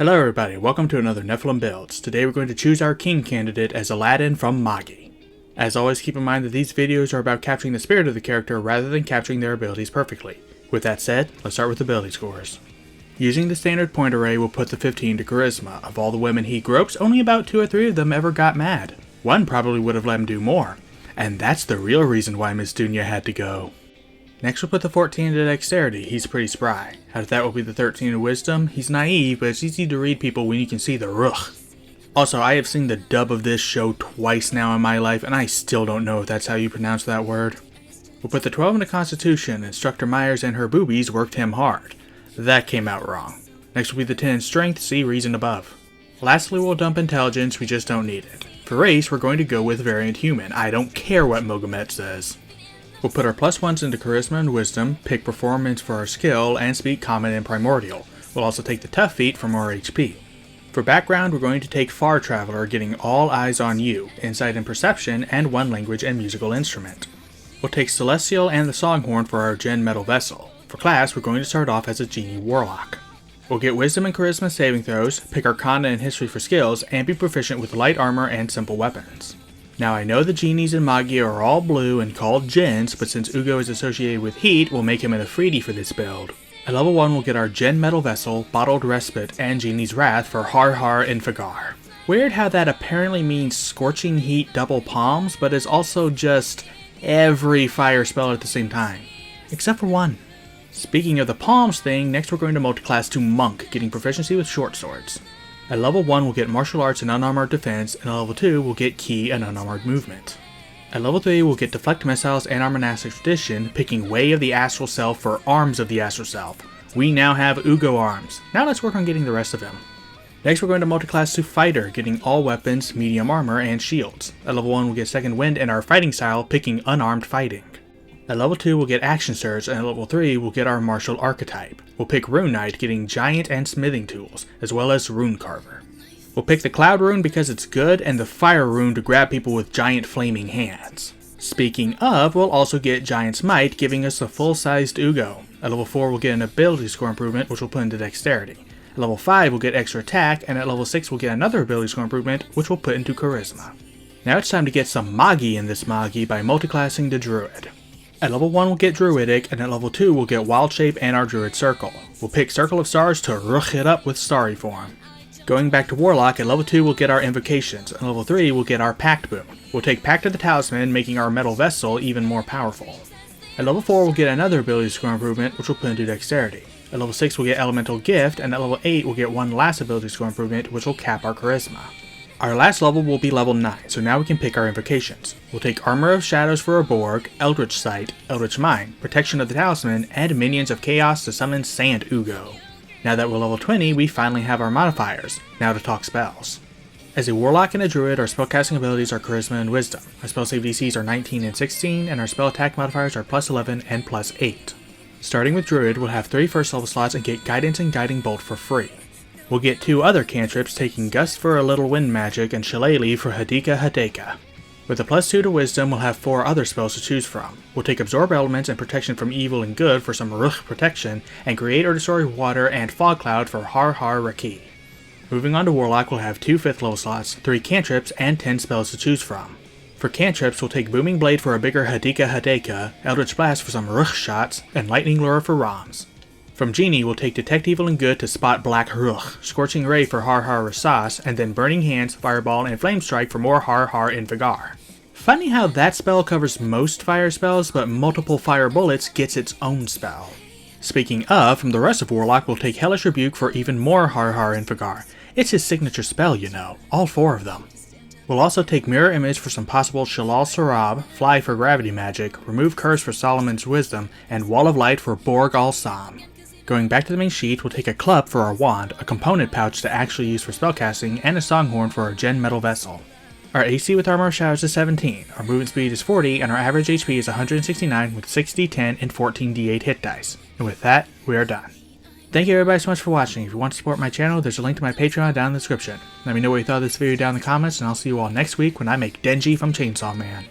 Hello everybody, welcome to another Nephilim Builds. Today we're going to choose our king candidate as Aladdin from Magi. As always, keep in mind that these videos are about capturing the spirit of the character rather than capturing their abilities perfectly. With that said, let's start with ability scores. Using the standard point array, we'll put the 15 to Charisma. Of all the women he gropes, only about 2 or 3 of them ever got mad. One probably would have let him do more. And that's the real reason why Miss Dunya had to go. Next we'll put the 14 to Dexterity, he's pretty spry. After that will be the 13 to Wisdom, he's naive, but it's easy to read people when you can see the rugh. Also, I have seen the dub of this show twice now in my life, and I still don't know if that's how you pronounce that word. We'll put the 12 into Constitution. Instructor Myers and her boobies worked him hard. That came out wrong. Next will be the 10 in Strength, see reason above. Lastly we'll dump Intelligence, we just don't need it. For race, we're going to go with Variant Human. I don't care what Mogamet says. We'll put our +1s into Charisma and Wisdom, pick Performance for our skill, and Speak Common and Primordial. We'll also take the Tough feat for more HP. For background, we're going to take Far Traveler, getting all eyes on you, Insight and Perception, and 1 language and musical instrument. We'll take Celestial and the Songhorn for our Gen Metal Vessel. For class, we're going to start off as a Genie Warlock. We'll get Wisdom and Charisma saving throws, pick Arcana and History for skills, and be proficient with light armor and simple weapons. Now I know the genies in Magi are all blue and called gens, but since Ugo is associated with heat, we'll make him an Afridi for this build. At level 1 we'll get our Gen Metal Vessel, Bottled Respite, and Genie's Wrath for Har Har and Fagar. Weird how that apparently means Scorching Heat double palms, but is also just every fire spell at the same time. Except for one. Speaking of the palms thing, next we're going to multiclass to Monk, getting proficiency with short swords. At level 1 we'll get Martial Arts and Unarmored Defense, and at level 2 we'll get Ki and Unarmored Movement. At level 3 we'll get Deflect Missiles and our Monastic Tradition, picking Way of the Astral Self for Arms of the Astral Self. We now have Ugo arms. Now let's work on getting the rest of him. Next we're going to multiclass to Fighter, getting all weapons, medium armor, and shields. At level 1 we'll get Second Wind and our fighting style, picking Unarmed Fighting. At level 2 we'll get Action Surge, and at level 3 we'll get our Martial Archetype. We'll pick Rune Knight, getting Giant and Smithing Tools, as well as Rune Carver. We'll pick the Cloud Rune because it's good, and the Fire Rune to grab people with giant flaming hands. Speaking of, we'll also get Giant's Might, giving us a full-sized Ugo. At level 4 we'll get an Ability Score improvement, which we'll put into Dexterity. At level 5 we'll get Extra Attack, and at level 6 we'll get another Ability Score improvement, which we'll put into Charisma. Now it's time to get some Magi in this Magi by multiclassing to Druid. At level 1 we'll get Druidic, and at level 2 we'll get Wild Shape and our Druid Circle. We'll pick Circle of Stars to rugh it up with Starry form. Going back to Warlock, at level 2 we'll get our Invocations, and level 3 we'll get our Pact Boon. We'll take Pact of the Talisman, making our Metal Vessel even more powerful. At level 4 we'll get another Ability Score improvement, which we'll put into Dexterity. At level 6 we'll get Elemental Gift, and at level 8 we'll get one last Ability Score improvement, which will cap our Charisma. Our last level will be level 9, so now we can pick our Invocations. We'll take Armor of Shadows for a Borg, Eldritch Sight, Eldritch Mind, Protection of the Talisman, and Minions of Chaos to summon Sand Ugo. Now that we're level 20, we finally have our modifiers. Now to talk spells. As a Warlock and a Druid, our spellcasting abilities are Charisma and Wisdom. Our spell save DCs are 19 and 16, and our spell attack modifiers are +11 and +8. Starting with Druid, we'll have 3 first level slots and get Guidance and Guiding Bolt for free. We'll get 2 other cantrips, taking Gust for a little wind magic and Shillelagh for Hadika Hadeka. With a +2 to Wisdom, we'll have 4 other spells to choose from. We'll take Absorb Elements and Protection from Evil and Good for some Rugh protection, and Create or Destroy Water and Fog Cloud for Har Har Raki. Moving on to Warlock, we'll have 2 5th level slots, 3 cantrips, and 10 spells to choose from. For cantrips, we'll take Booming Blade for a bigger Hadika Hadeka, Eldritch Blast for some Rugh shots, and Lightning Lure for Rams. From Genie, we'll take Detect Evil and Good to spot Black Rugh, Scorching Ray for Har Har Rasas, and then Burning Hands, Fireball, and Flame Strike for more Har Har and Vagar. Funny how that spell covers most fire spells, but multiple fire bullets gets its own spell. Speaking of, from the rest of Warlock, we'll take Hellish Rebuke for even more Har Har and Vagar. It's his signature spell, you know, all 4 of them. We'll also take Mirror Image for some possible Shalal Sarab, Fly for Gravity Magic, Remove Curse for Solomon's Wisdom, and Wall of Light for Borg Al-Sam. Going back to the main sheet, we'll take a club for our wand, a component pouch to actually use for spellcasting, and a songhorn for our Gen Metal Vessel. Our AC with Armor of Shadows is 17, our movement speed is 40, and our average HP is 169 with 60, 10, and 14 D8 hit dice. And with that, we are done. Thank you everybody so much for watching. If you want to support my channel, there's a link to my Patreon down in the description. Let me know what you thought of this video down in the comments, and I'll see you all next week when I make Denji from Chainsaw Man.